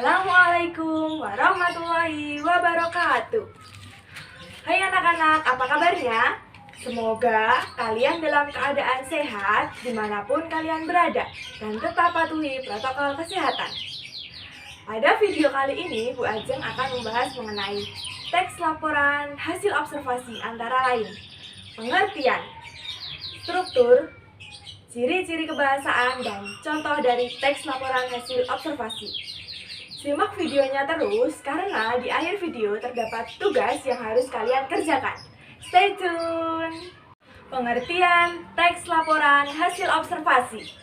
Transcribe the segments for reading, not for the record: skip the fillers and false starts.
Assalamualaikum warahmatullahi wabarakatuh. Hai anak-anak, apa kabarnya? Semoga kalian dalam keadaan sehat dimanapun kalian berada dan tetap patuhi protokol kesehatan. Pada video kali ini, Bu Ajeng akan membahas mengenai teks laporan hasil observasi antara lain pengertian, struktur, ciri-ciri kebahasaan, dan contoh dari teks laporan hasil observasi. Simak videonya terus karena di akhir video terdapat tugas yang harus kalian kerjakan. Stay tune! Pengertian teks laporan hasil observasi.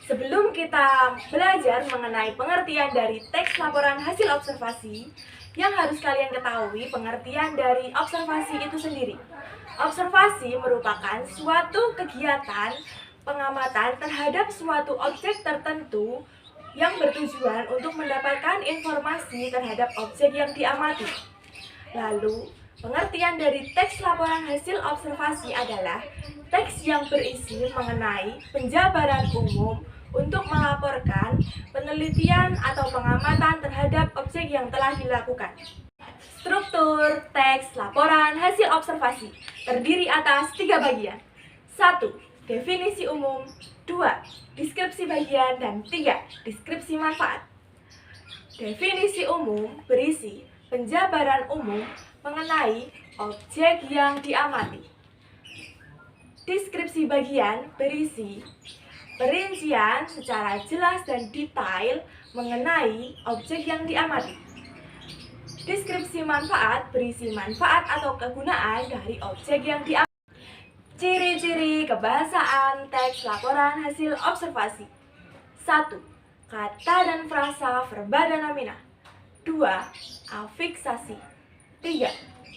Sebelum kita belajar mengenai pengertian dari teks laporan hasil observasi, yang harus kalian ketahui pengertian dari observasi itu sendiri. Observasi merupakan suatu kegiatan pengamatan terhadap suatu objek tertentu yang bertujuan untuk mendapatkan informasi terhadap objek yang diamati. Lalu, pengertian dari teks laporan hasil observasi adalah teks yang berisi mengenai penjabaran umum untuk melaporkan penelitian atau pengamatan terhadap objek yang telah dilakukan. Struktur teks laporan hasil observasi terdiri atas 3 bagian. 1. Definisi umum, 2. Deskripsi bagian, dan 3. Deskripsi manfaat. Definisi umum berisi penjabaran umum mengenai objek yang diamati. Deskripsi bagian berisi perincian secara jelas dan detail mengenai objek yang diamati. Deskripsi manfaat berisi manfaat atau kegunaan dari objek yang diamati. Ciri-ciri kebahasaan teks laporan hasil observasi. 1. Kata dan frasa verba dan nomina. 2. Afiksasi. 3.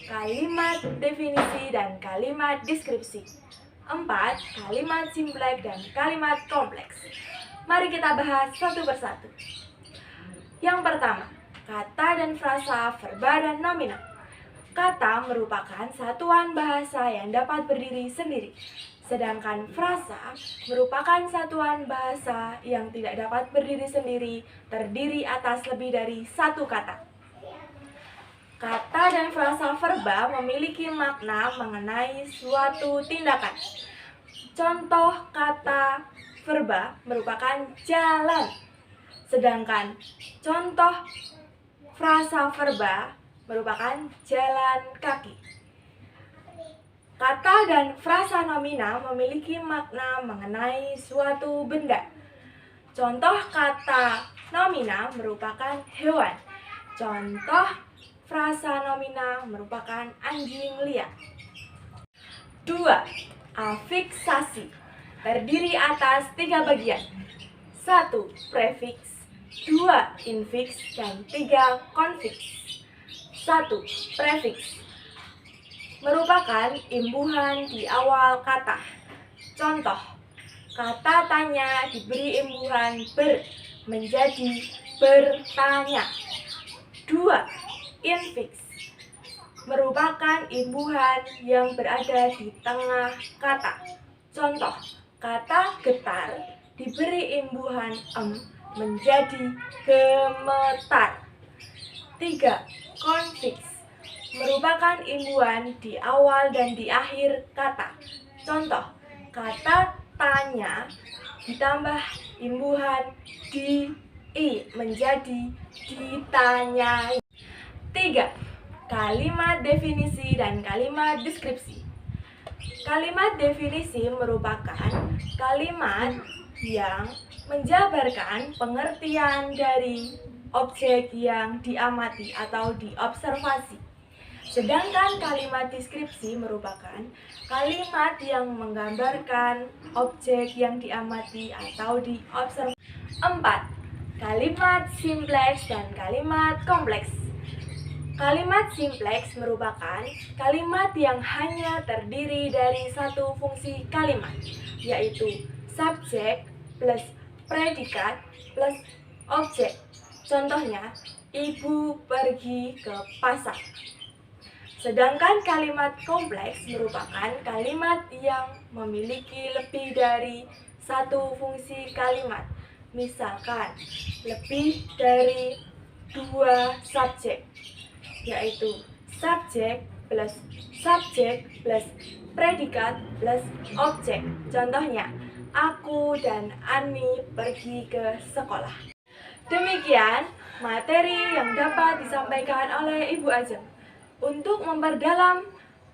Kalimat definisi dan kalimat deskripsi. 4. Kalimat simpleks dan kalimat kompleks. Mari kita bahas satu persatu. Yang pertama, kata dan frasa verba dan nomina. Kata merupakan satuan bahasa yang dapat berdiri sendiri, sedangkan frasa merupakan satuan bahasa yang tidak dapat berdiri sendiri, terdiri atas lebih dari satu kata. Kata dan frasa verba memiliki makna mengenai suatu tindakan. Contoh kata verba merupakan jalan, sedangkan contoh frasa verba merupakan jalan kaki. Kata dan frasa nomina memiliki makna mengenai suatu benda. Contoh kata nomina merupakan hewan. Contoh frasa nomina merupakan anjing liar. 2. Afiksasi terdiri atas 3 bagian. 1. Prefiks, 2. Infiks, dan 3. Konfiks. 1. Prefiks merupakan imbuhan di awal kata. Contoh, kata tanya diberi imbuhan ber menjadi bertanya. 2. Infiks merupakan imbuhan yang berada di tengah kata. Contoh, kata getar diberi imbuhan menjadi gemetar. 3. Konfiks merupakan imbuhan di awal dan di akhir kata. Contoh, kata tanya ditambah imbuhan di i menjadi ditanyai. 3. Kalimat definisi dan kalimat deskripsi. Kalimat definisi merupakan kalimat yang menjabarkan pengertian dari objek yang diamati atau diobservasi. Sedangkan kalimat deskripsi merupakan kalimat yang menggambarkan objek yang diamati atau diobservasi. 4. Kalimat simpleks dan kalimat kompleks. Kalimat simpleks merupakan kalimat yang hanya terdiri dari satu fungsi kalimat, yaitu subjek plus predikat plus objek. Contohnya, ibu pergi ke pasar. Sedangkan kalimat kompleks merupakan kalimat yang memiliki lebih dari satu fungsi kalimat, Misalkan lebih dari 2 subjek, yaitu subjek plus predikat plus objek. Contohnya, aku dan Ani pergi ke sekolah. Demikian materi yang dapat disampaikan oleh Ibu Ajeng. Untuk memperdalam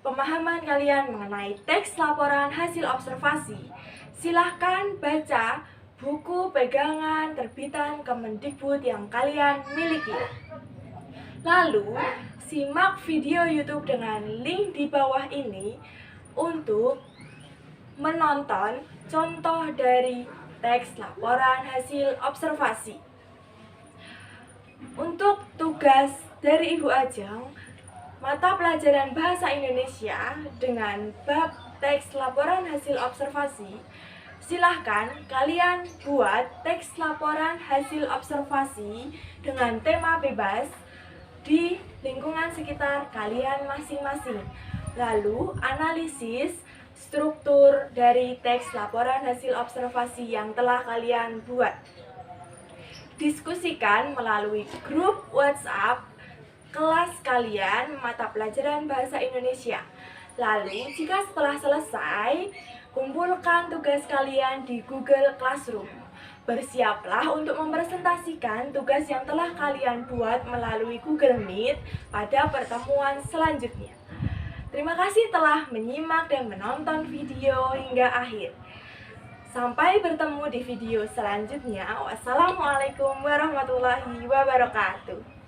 pemahaman kalian mengenai teks laporan hasil observasi, silahkan baca buku pegangan terbitan Kemendikbud yang kalian miliki. Lalu, simak video YouTube dengan link di bawah ini untuk menonton contoh dari teks laporan hasil observasi. Untuk tugas dari Ibu Ajeng, mata pelajaran Bahasa Indonesia dengan bab teks laporan hasil observasi, silahkan kalian buat teks laporan hasil observasi dengan tema bebas di lingkungan sekitar kalian masing-masing. Lalu analisis struktur dari teks laporan hasil observasi yang telah kalian buat. Diskusikan melalui grup WhatsApp kelas kalian mata pelajaran Bahasa Indonesia. Lalu, jika setelah selesai, kumpulkan tugas kalian di Google Classroom. Bersiaplah untuk mempresentasikan tugas yang telah kalian buat melalui Google Meet pada pertemuan selanjutnya. Terima kasih telah menyimak dan menonton video hingga akhir. Sampai bertemu di video selanjutnya. Wassalamualaikum warahmatullahi wabarakatuh.